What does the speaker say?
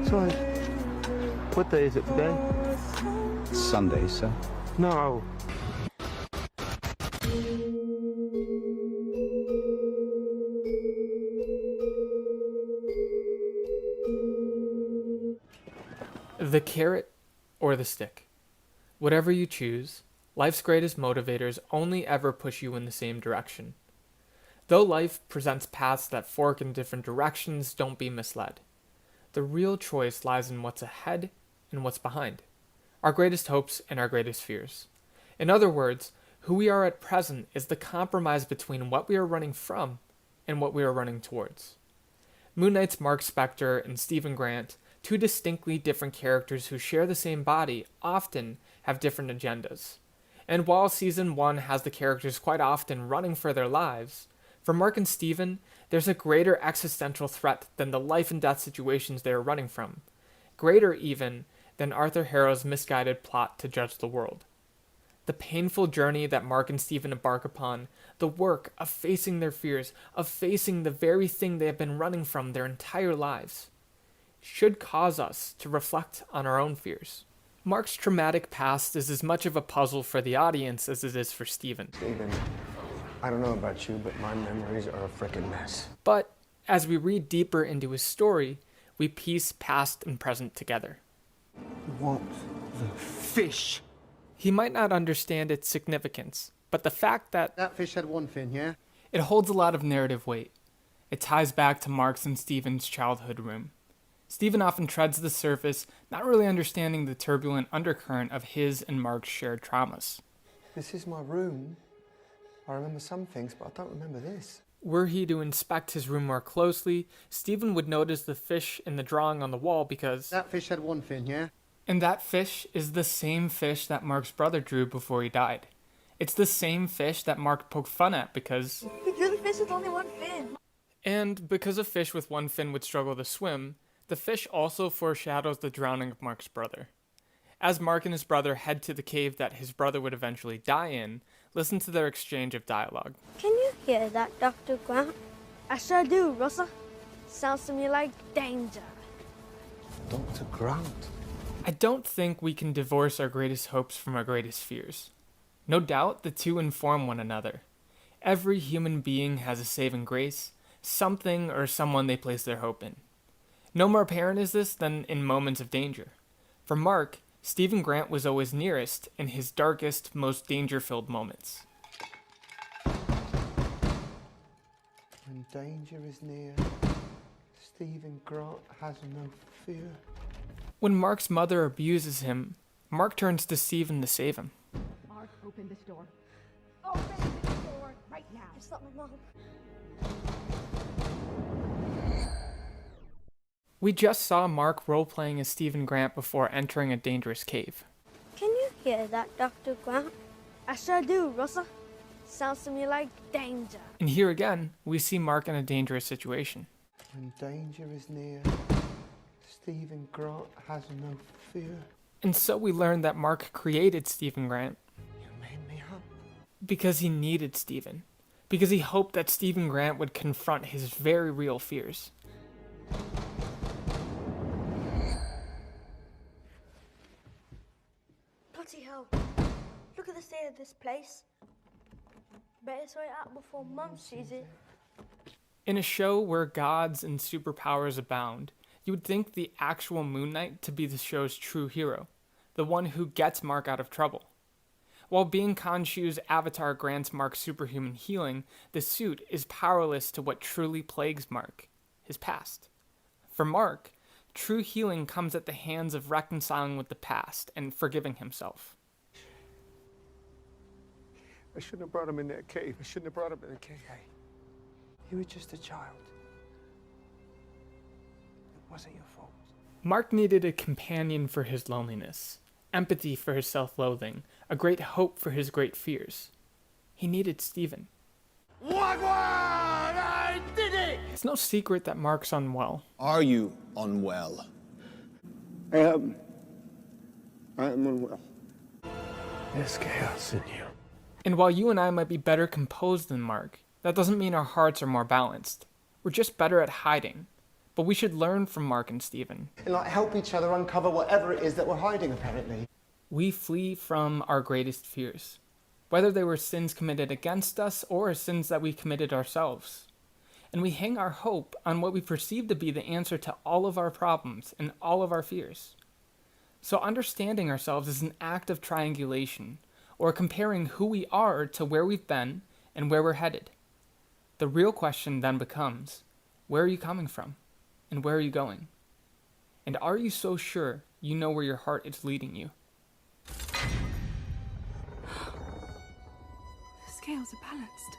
So, what day is it today? Sunday, sir. No. The carrot or the stick. Whatever you choose, life's greatest motivators only ever push you in the same direction. Though life presents paths that fork in different directions, don't be misled. The real choice lies in what's ahead and what's behind, our greatest hopes and our greatest fears. In other words, who we are at present is the compromise between what we are running from and what we are running towards. Moon Knight's Mark Spector and Stephen Grant, two distinctly different characters who share the same body, often have different agendas. And while Season 1 has the characters quite often running for their lives, for Mark and Stephen, there's a greater existential threat than the life and death situations they are running from, greater even than Arthur Harrow's misguided plot to judge the world. The painful journey that Mark and Stephen embark upon, the work of facing their fears, of facing the very thing they have been running from their entire lives, should cause us to reflect on our own fears. Mark's traumatic past is as much of a puzzle for the audience as it is for Stephen. Stephen, I don't know about you, but my memories are a frickin' mess. But as we read deeper into his story, we piece past and present together. What the fish? He might not understand its significance, but the fact that That fish had one fin, yeah? it holds a lot of narrative weight. It ties back to Mark's and Stephen's childhood room. Stephen often treads the surface, not really understanding the turbulent undercurrent of his and Mark's shared traumas. This is my room. I remember some things, but I don't remember this. Were he to inspect his room more closely, Stephen would notice the fish in the drawing on the wall because... That fish had one fin, yeah? And that fish is the same fish that Mark's brother drew before he died. It's the same fish that Mark poked fun at because... You drew the fish with only one fin. And because a fish with one fin would struggle to swim, the fish also foreshadows the drowning of Mark's brother. As Mark and his brother head to the cave that his brother would eventually die in, listen to their exchange of dialogue. Can you hear that, Dr. Grant? I sure do, Russell. Sounds to me like danger. Dr. Grant. I don't think we can divorce our greatest hopes from our greatest fears. No doubt the two inform one another. Every human being has a saving grace, something or someone they place their hope in. No more apparent is this than in moments of danger. For Mark, Stephen Grant was always nearest in his darkest, most danger-filled moments. When danger is near, Stephen Grant has no fear. When Mark's mother abuses him, Mark turns to Stephen to save him. Mark, open this door. Open this door right now. It's not my mom. We just saw Mark role-playing as Stephen Grant before entering a dangerous cave. Can you hear that, Dr. Grant? I sure do, Russell. Sounds to me like danger. And here again, we see Mark in a dangerous situation. When danger is near, Stephen Grant has no fear. And so we learn that Mark created Stephen Grant You made me up. because he needed Stephen. Because he hoped that Stephen Grant would confront his very real fears. Bloody hell. Look at the state of this place. Better sort it out before Mum sees it. In a show where gods and superpowers abound, you would think the actual Moon Knight to be the show's true hero, the one who gets Mark out of trouble. While being Khonshu's avatar grants Mark superhuman healing, the suit is powerless to what truly plagues Mark, his past. For Mark, true healing comes at the hands of reconciling with the past and forgiving himself. I shouldn't have brought him in that cave. I shouldn't have brought him in the cave. Hey, you were just a child. It wasn't your fault. Mark needed a companion for his loneliness, empathy for his self-loathing, a great hope for his great fears. He needed Stephen. Wagwan! I did it! It's no secret that Mark's unwell. Are you unwell? I am unwell. There's chaos in you. And while you and I might be better composed than Mark, that doesn't mean our hearts are more balanced. We're just better at hiding, but we should learn from Mark and Stephen. And like help each other uncover whatever it is that we're hiding, apparently. We flee from our greatest fears, whether they were sins committed against us or sins that we committed ourselves. And we hang our hope on what we perceive to be the answer to all of our problems and all of our fears. So understanding ourselves is an act of triangulation, or comparing who we are to where we've been and where we're headed. The real question then becomes, where are you coming from? And where are you going? And are you so sure you know where your heart is leading you? The scales are balanced.